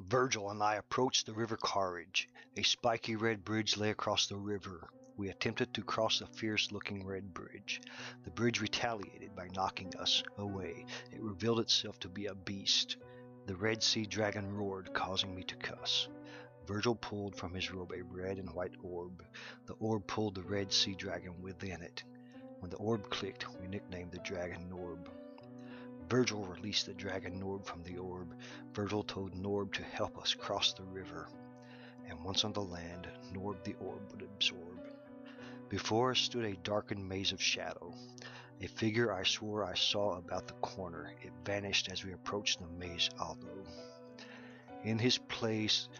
Virgil and I approached the river Carriage. A spiky red bridge lay across the river. We attempted to cross the fierce-looking red bridge. The bridge retaliated by knocking us away. It revealed itself to be a beast. The Red Sea Dragon roared, causing me to cuss. Virgil pulled from his robe a red and white orb. The orb pulled the Red Sea Dragon within it. When the orb clicked, we nicknamed the dragon Norb. Virgil released the dragon Norb from the orb. Virgil told Norb to help us cross the river. And once on the land, Norb the orb would absorb. Before us stood a darkened maze of shadow. A figure I swore I saw about the corner. It vanished as we approached the maze, although in his place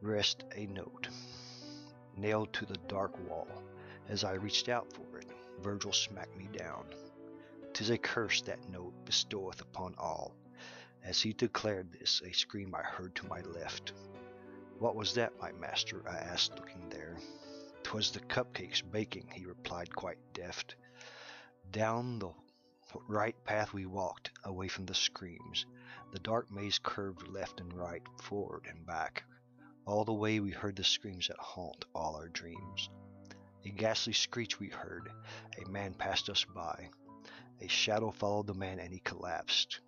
rest a note, nailed to the dark wall. As I reached out for it, Virgil smacked me down. 'Tis a curse that note bestoweth upon all. As he declared this, a scream I heard to my left. What was that, my master? I asked, looking there. 'Twas the cupcakes baking, he replied, quite deft. Down the right path we walked, away from the screams. The dark maze curved left and right, forward and back. All the way we heard the screams that haunt all our dreams. A ghastly screech we heard. A man passed us by. A shadow followed the man and he collapsed.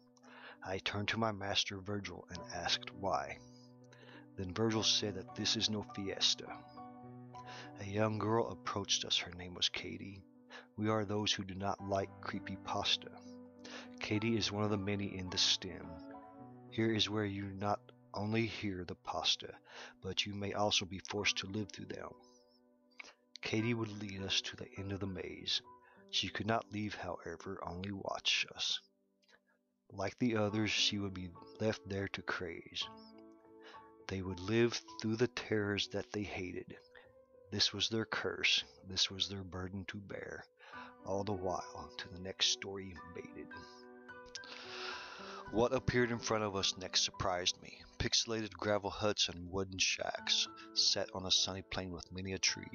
I turned to my master Virgil and asked why. Then Virgil said that this is no fiesta. A young girl approached us. Her name was Katie. We are those who do not like creepy pasta. Katie is one of the many in the stem. Here is where you not only hear the pasta, but you may also be forced to live through them. Katie would lead us to the end of the maze. She could not leave, however, only watch us. Like the others, she would be left there to craze. They would live through the terrors that they hated. This was their curse, this was their burden to bear, all the while to the next story baited. What appeared in front of us next surprised me. Pixelated gravel huts and wooden shacks, set on a sunny plain with many a tree.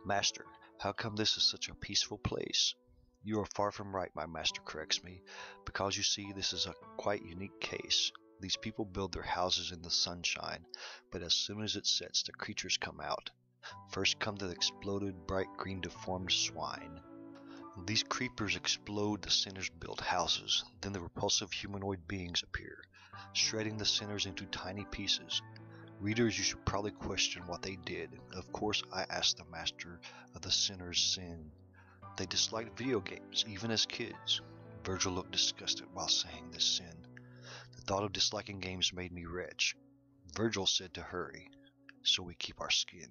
Master, how come this is such a peaceful place? You are far from right, my master corrects me, because you see this is a quite unique case. These people build their houses in the sunshine, but as soon as it sets, the creatures come out. First come the exploded, bright green deformed swine. These creepers explode the sinners' built houses. Then the repulsive humanoid beings appear, shredding the sinners into tiny pieces. Readers, you should probably question what they did. Of course, I asked the master of the sinner's sin. They disliked video games, even as kids. Virgil looked disgusted while saying this sin. The thought of disliking games made me retch. Virgil said to hurry, so we keep our skin.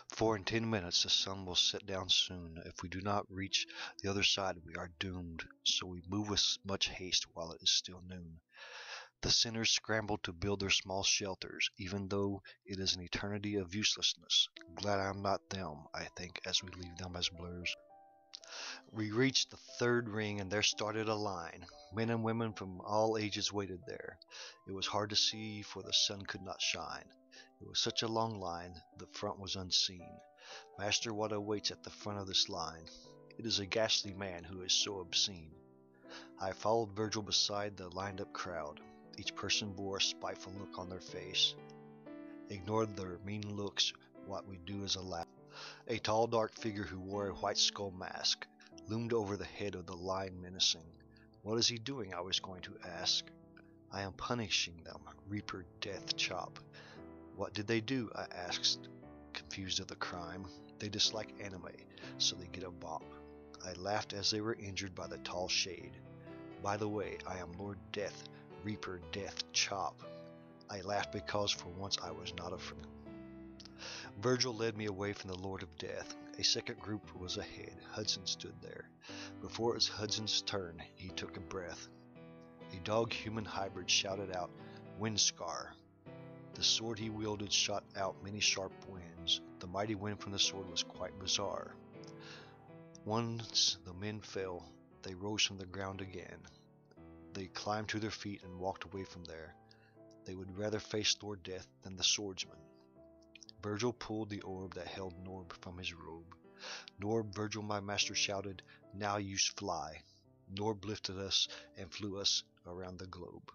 For in 10 minutes the sun will set down soon. If we do not reach the other side, we are doomed. So we move with much haste while it is still noon. The sinners scramble to build their small shelters, even though it is an eternity of uselessness. Glad I'm not them, I think, as we leave them as blurs. We reached the third ring, and there started a line. Men and women from all ages waited there. It was hard to see, for the sun could not shine. It was such a long line, the front was unseen. Master, what awaits at the front of this line? It is a ghastly man who is so obscene. I followed Virgil beside the lined-up crowd. Each person bore a spiteful look on their face. Ignore their mean looks, what we do is a laugh. A tall dark figure who wore a white skull mask loomed over the head of the line menacing. What is he doing, I was going to ask. I am punishing them, Reaper Death Chop. What did they do, I asked, confused of the crime. They dislike anime, so they get a bop. I laughed as they were injured by the tall shade. By the way, I am Lord Death, Reaper Death Chop. I laughed because for once I was not afraid. Virgil led me away from the Lord of Death. A second group was ahead. Hudson stood there. Before it was Hudson's turn, he took a breath. A dog-human hybrid shouted out, "Windscar!" The sword he wielded shot out many sharp winds. The mighty wind from the sword was quite bizarre. Once the men fell, they rose from the ground again. They climbed to their feet and walked away from there. They would rather face Lord Death than the swordsman. Virgil pulled the orb that held Norb from his robe. "Norb, Virgil, my master shouted, now you fly." Norb lifted us and flew us around the globe.